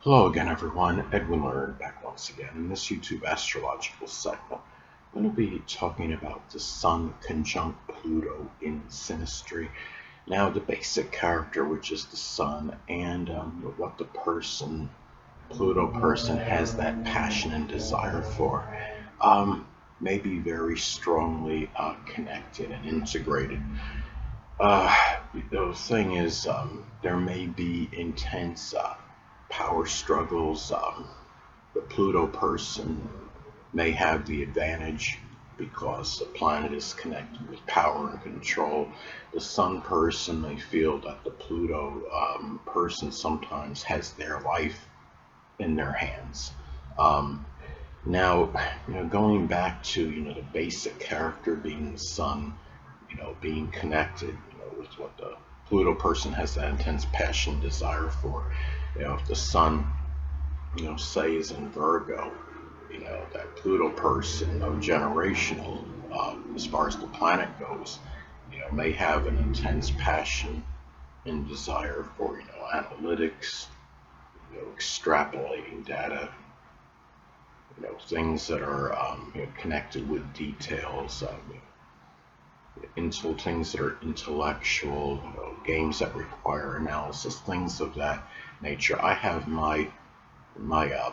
Hello again, everyone. Edwin Learnard back once again in this YouTube astrological segment. I'm going to be talking about the Sun conjunct Pluto in Synastry. Now, the basic character, which is the Sun, and what the Pluto person, has that passion and desire for, may be very strongly connected and integrated. Uh, the thing is, there may be intense power struggles. The Pluto person may have the advantage because the planet is connected with power and control. The Sun person may feel that the Pluto person sometimes has their life in their hands. Um, Now, going back to the basic character being the Sun, being connected, with what the Pluto person has that intense passion, desire for. If the Sun, say is in Virgo, that Pluto person, generational, as far as the planet goes, may have an intense passion and desire for, analytics, extrapolating data, things that are connected with details, into things that are intellectual, games that require analysis, things of that nature. I have my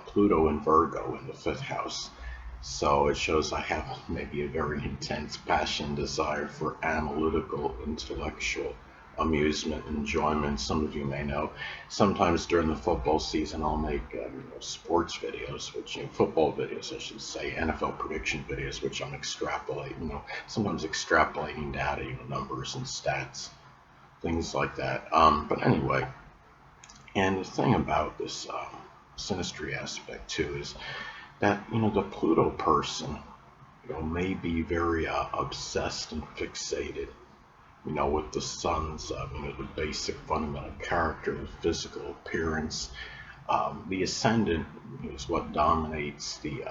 Pluto and Virgo in the fifth house, so it shows I have maybe a very intense passion, desire for analytical, intellectual amusement, enjoyment. Some of you may know. Sometimes during the football season, I'll make sports videos, football videos, I should say, NFL prediction videos, which I'm extrapolating. Sometimes extrapolating data, numbers and stats, things like that. But anyway, and the thing about this synastry aspect too is that the Pluto person, may be very obsessed and fixated, with the Sun's, the basic fundamental character, the physical appearance. The ascendant is what dominates the,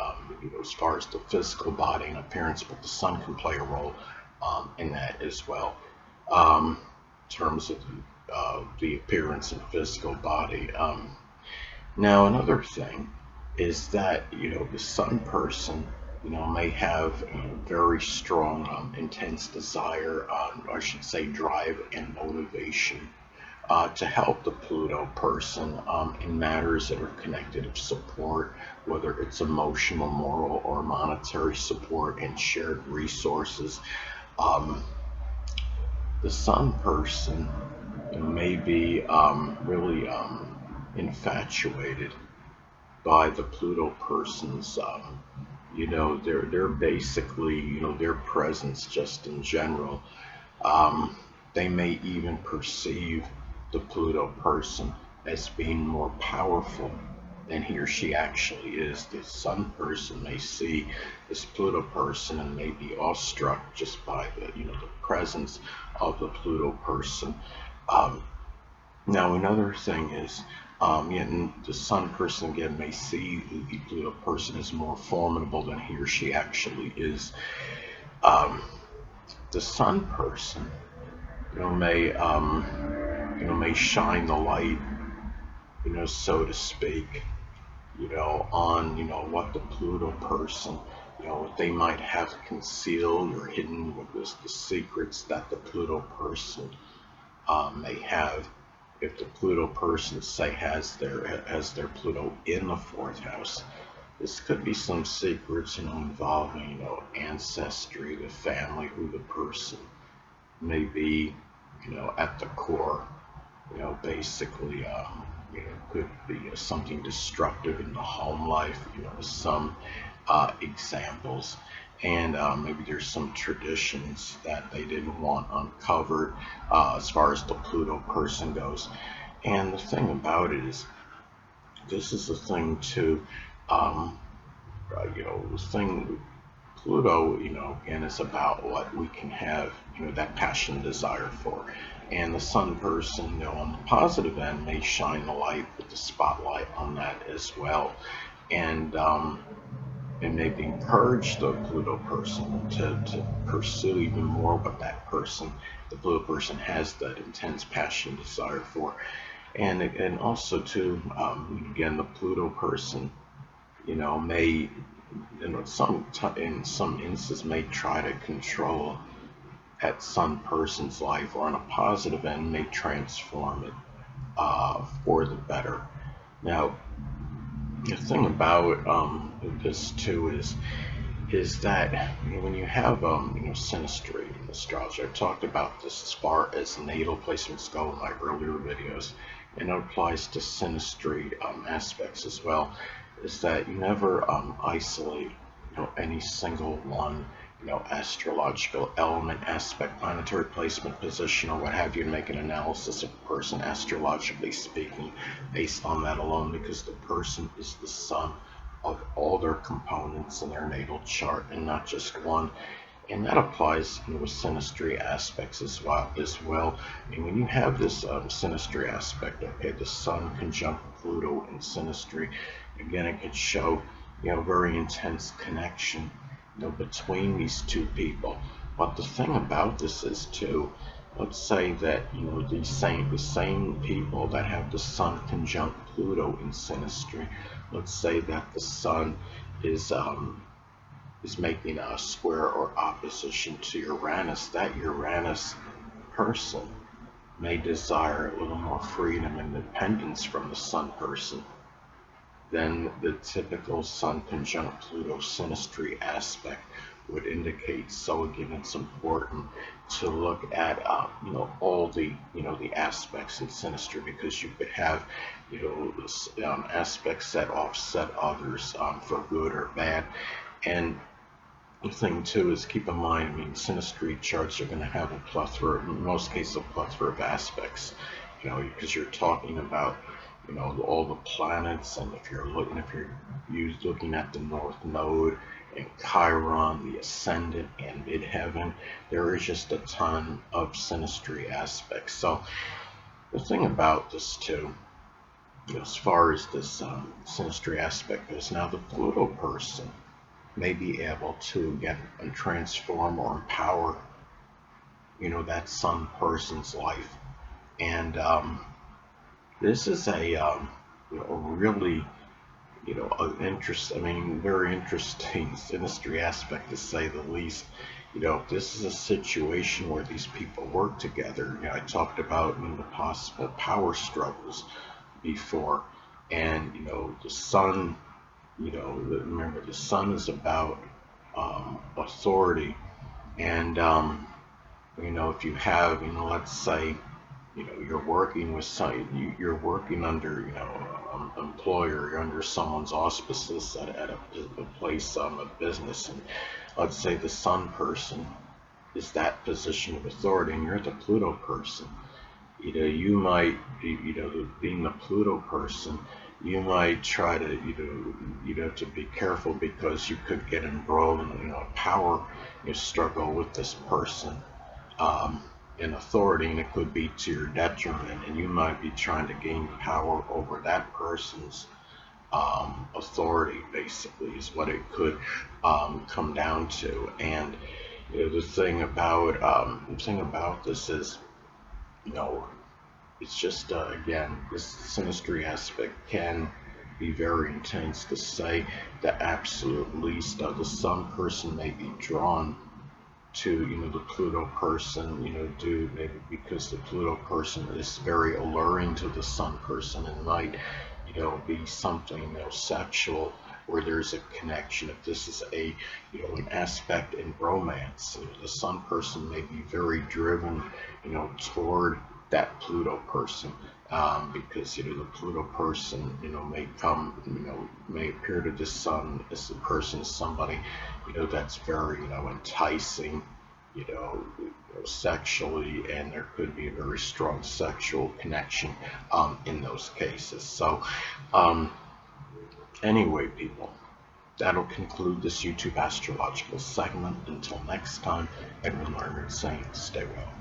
as far as the physical body and appearance, but the Sun can play a role in that as well. In terms of the appearance and physical body. Now, another thing is that the Sun person may have very strong, intense desire, I should say, drive and motivation to help the Pluto person in matters that are connected of support, whether it's emotional, moral, or monetary support and shared resources. Um, the Sun person may be really infatuated by the Pluto person's, they're basically, their presence just in general. Um, they may even perceive the Pluto person as being more powerful than he or she actually is. The Sun person may see this Pluto person and may be awestruck just by the presence of the Pluto person. Um, Now, another thing is, the Sun person again may see the Pluto person as more formidable than he or she actually is. Um, the Sun person, may shine the light, so to speak, on what the Pluto person, what they might have concealed or hidden, with the secrets that the Pluto person may have. If the Pluto person, say, has their Pluto in the fourth house, this could be some secrets, involving, ancestry, the family, who the person may be, at the core, basically, could be something destructive in the home life, some examples. And maybe there's some traditions that they didn't want uncovered as far as the Pluto person goes. And the thing about it is, this is the thing too, the thing, Pluto, again, is about what we can have, that passion and desire for. And the Sun person, on the positive end, may shine the light, with the spotlight on that as well. And it may encourage the Pluto person to pursue even more what that person, the Pluto person, has that intense passion, desire for. And also too, again, the Pluto person, may, in some instances may try to control that Sun person's life, or on a positive end may transform it for the better. Now, the thing about this too is that when you have synastry in astrology, I've talked about this as far as natal placements go in my earlier videos, and it applies to synastry aspects as well. Is that you never isolate any single one astrological element, aspect, planetary placement, position, or what have you, and make an analysis of a person astrologically speaking based on that alone, because the person is the sum of all their components in their natal chart and not just one. And that applies with synastry aspects as well. And when you have this synastry aspect, okay, the Sun conjunct Pluto in synastry, again, it could show very intense connection between these two people. But the thing about this is too, let's say that the same people that have the Sun conjunct Pluto in synastry, let's say that the Sun is making a square or opposition to Uranus. That Uranus person may desire a little more freedom and independence from the Sun person than the typical Sun conjunct Pluto synastry aspect would indicate. So again, it's important to look at all the the aspects in synastry, because you could have aspects that offset others for good or bad. And the thing too is, keep in mind, synastry charts are going to have a plethora, in most cases, a plethora of aspects, because you're talking about, all the planets, and if you're looking at the North Node and Chiron, the Ascendant and Midheaven, there is just a ton of synastry aspects. So the thing about this too, as far as this synastry aspect goes, now the Pluto person may be able to get and transform or empower that Sun person's life. And this is a really very interesting synastry aspect, to say the least. This is a situation where these people work together. I talked about the possible power struggles before, and the Sun, remember, the Sun is about authority. And if you have, let's say, you're working with you're working under, employer, you're under someone's auspices at a place, a business, and let's say the Sun person is that position of authority, and you're the Pluto person. You might, being the Pluto person, you might try to, to be careful, because you could get embroiled in, a power struggle with this person in authority, and it could be to your detriment, and you might be trying to gain power over that person's authority, basically, is what it could come down to. And the thing about this is, it's just again, this synastry aspect can be very intense, to say the absolute least. The Sun person may be drawn to the Pluto person, due maybe because the Pluto person is very alluring to the Sun person, and might be something sexual, where there's a connection. If this is a an aspect in romance, the Sun person may be very driven toward that Pluto person, because the Pluto person may appear to the Sun as the person is somebody that's very enticing sexually, and there could be a very strong sexual connection in those cases. So anyway, people, that'll conclude this YouTube astrological segment. Until next time, Edwin Learnard saying, stay well.